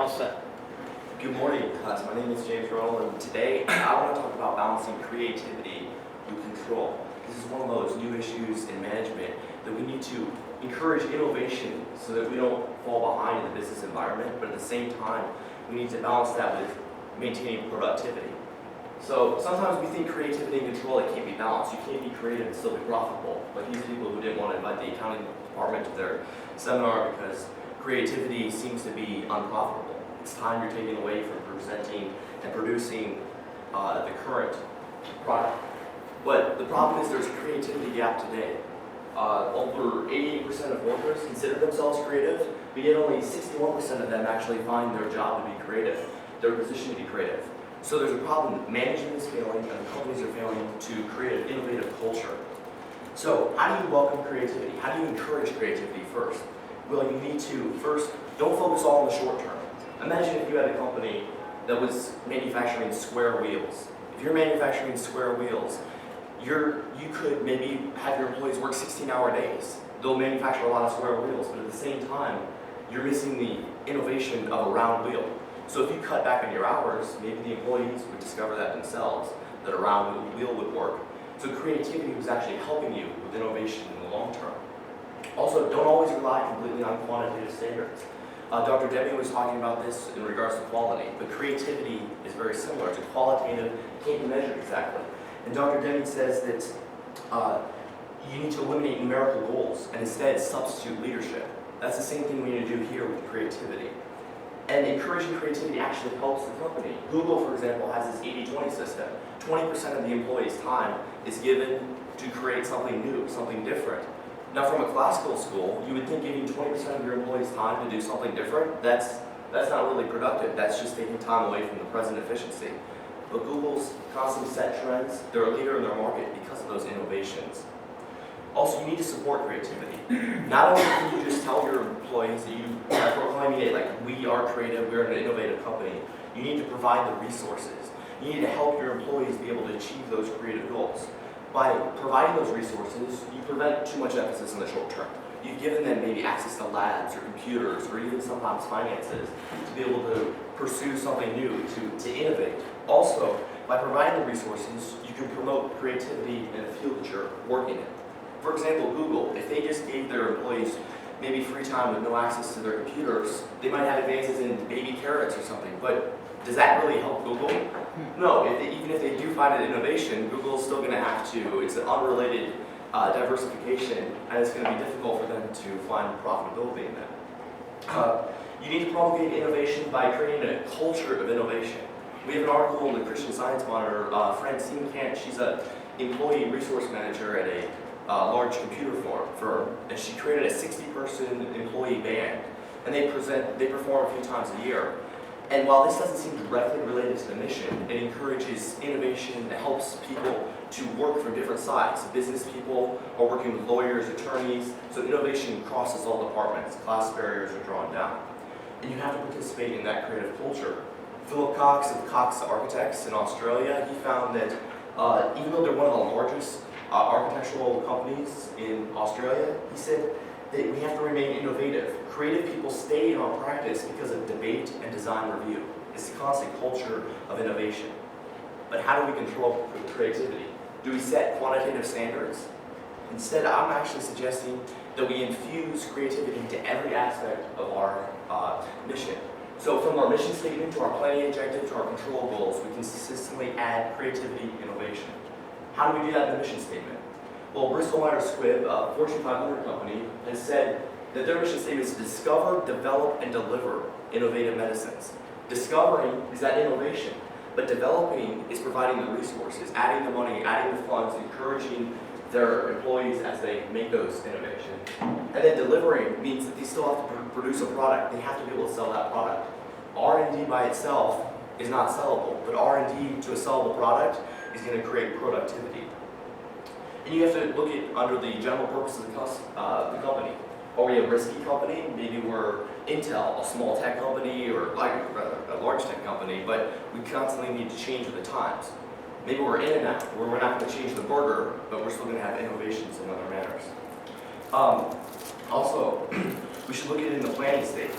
All set. Good morning, class. My name is James Ronald, and today I want to talk about balancing creativity with control. This is one of those new issues in management that we need to encourage innovation so that we don't fall behind in the business environment, but at the same time, we need to balance that with maintaining productivity. So sometimes we think creativity and control, it can't be balanced. You can't be creative and still be profitable. Like these people who didn't want to invite the accounting department to their seminar because creativity seems to be unprofitable. It's time you're taking away from presenting and producing the current product. But the problem is there's a creativity gap today. Over 88% of workers consider themselves creative, but yet only 61% of them actually find their job to be creative, their position to be creative. So there's a problem. Management is failing and the companies are failing to create an innovative culture. So how do you welcome creativity? How do you encourage creativity first? Well, you need to first, don't focus all on the short term. Imagine if you had a company that was manufacturing square wheels. If you're manufacturing square wheels, you could maybe have your employees work 16-hour days. They'll manufacture a lot of square wheels, but at the same time, you're missing the innovation of a round wheel. So if you cut back on your hours, maybe the employees would discover that themselves, that a round wheel would work. So creativity was actually helping you with innovation in the long term. Also, don't always rely completely on quantitative standards. Dr. Debbie was talking about this in regards to quality, but creativity is very similar to qualitative, can't be measured exactly. And Dr. Debbie says that you need to eliminate numerical goals and instead substitute leadership. That's the same thing we need to do here with creativity. And encouraging creativity actually helps the company. Google, for example, has this 80-20 system. 20% of the employee's time is given to create something new, something different. Now, from a classical school, you would think giving 20% of your employees time to do something different, that's not really productive. That's just taking time away from the present efficiency. But Google's constantly set trends. They're a leader in their market because of those innovations. Also, you need to support creativity. Not only can you just tell your employees that you are proclaiming it like we are creative, we're an innovative company, you need to provide the resources. You need to help your employees be able to achieve those creative goals. By providing those resources, you prevent too much emphasis in the short term. You've given them maybe access to labs or computers or even sometimes finances to be able to pursue something new, to innovate. Also, by providing the resources, you can promote creativity in the field that you're working in. For example, Google, if they just gave their employees maybe free time with no access to their computers, they might have advances in baby carrots or something, but does that really help Google? No, even if they do find an innovation, Google's still going to have to, it's an unrelated diversification, and it's going to be difficult for them to find profitability in that. You need to promulgate innovation by creating a culture of innovation. We have an article in the Christian Science Monitor, Francine Kant, she's an employee resource manager at a large computer firm, and she created a 60-person employee band, and they perform a few times a year. And while this doesn't seem directly related to the mission, it encourages innovation, it helps people to work from different sides. Business people are working with lawyers, attorneys, so innovation crosses all departments, class barriers are drawn down. And you have to participate in that creative culture. Philip Cox of Cox Architects in Australia, he found that even though they're one of the largest architectural companies in Australia, he said that we have to remain innovative. Creative people stay in our practice because of debate and design review. It's the constant culture of innovation. But how do we control creativity? Do we set quantitative standards? Instead, I'm actually suggesting that we infuse creativity into every aspect of our mission. So from our mission statement to our planning objective to our control goals, we consistently add creativity, innovation. How do we do that in the mission statement? Well, Bristol Myers Squibb, a Fortune 500 company, has said that their mission statement is to discover, develop, and deliver innovative medicines. Discovering is that innovation, but developing is providing the resources, adding the money, adding the funds, encouraging their employees as they make those innovations. And then delivering means that they still have to produce a product. They have to be able to sell that product. R&D by itself is not sellable, but R&D to a sellable product is going to create productivity. And you have to look at under the general purpose of the company. Are we a risky company? Maybe we're Intel, a small tech company, or like a large tech company, but we constantly need to change with the times. Maybe we're In-N-Out, where we're not going to change the burger, but we're still going to have innovations in other manners. Also, we should look at it in the planning stage.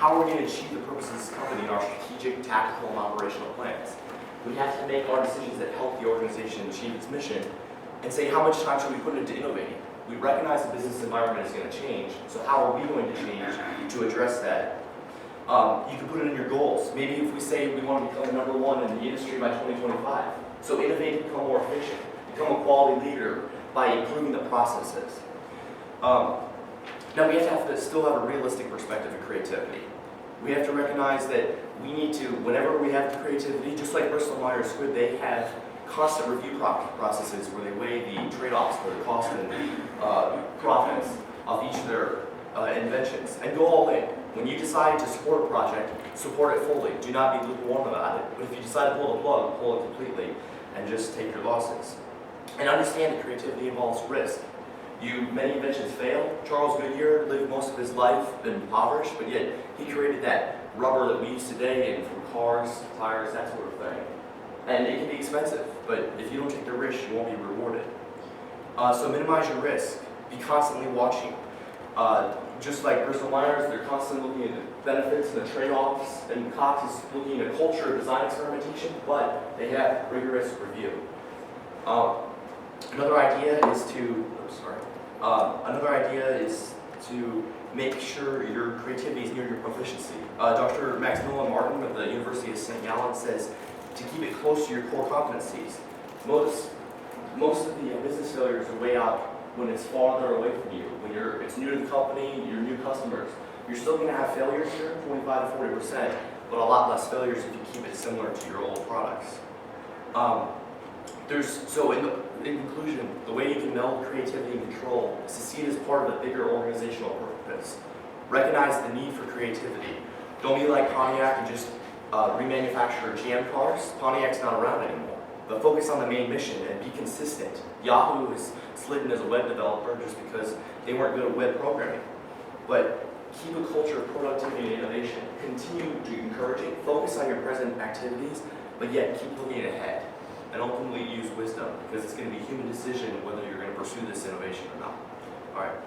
how are we going to achieve the purposes of this company in our strategic, tactical, and operational plans? We have to make our decisions that help the organization achieve its mission and say how much time should we put into innovating. We recognize the business environment is going to change, so how are we going to change to address that? You can put it in your goals. Maybe if we say we want to become number one in the industry by 2025, so innovate, become more efficient, become a quality leader by improving the processes. Now we have to still have a realistic perspective of creativity. We have to recognize that we need to, whenever we have creativity, just like Bristol-Myers Squibb, they have constant review processes where they weigh the trade-offs for the cost and profits of each of their inventions and go all in. When you decide to support a project, support it fully. Do not be lukewarm about it. But if you decide to pull the plug, pull it completely and just take your losses. And understand that creativity involves risk. Many inventions fail. Charles Goodyear lived most of his life impoverished, but yet he created that rubber that we use today and from cars, tires, that sort of thing. And it can be expensive, but if you don't take the risk, you won't be rewarded. So minimize your risk. Be constantly watching. Just like Bristol-Myers, they're constantly looking at the benefits and the trade-offs, and Cox is looking at a culture of design experimentation, but they have rigorous review. Another idea is to make sure your creativity is near your proficiency. Dr. Maximilian Martin of the University of St. Gallen says to keep it close to your core competencies. Most of the business failures are way out when it's farther away from you. When it's new to the company, your new customers. You're still going to have failures here, 25 to 40%, but a lot less failures if you keep it similar to your old products. In conclusion, the way you can meld creativity and control is to see it as part of a bigger organizational purpose. Recognize the need for creativity. Don't be like Pontiac and just remanufacture GM cars. Pontiac's not around anymore. But focus on the main mission and be consistent. Yahoo is slidden as a web developer just because they weren't good at web programming. But keep a culture of productivity and innovation. Continue to encourage it. Focus on your present activities, but yet keep looking ahead. And ultimately use wisdom, because it's going to be a human decision whether you're going to pursue this innovation or not. All right.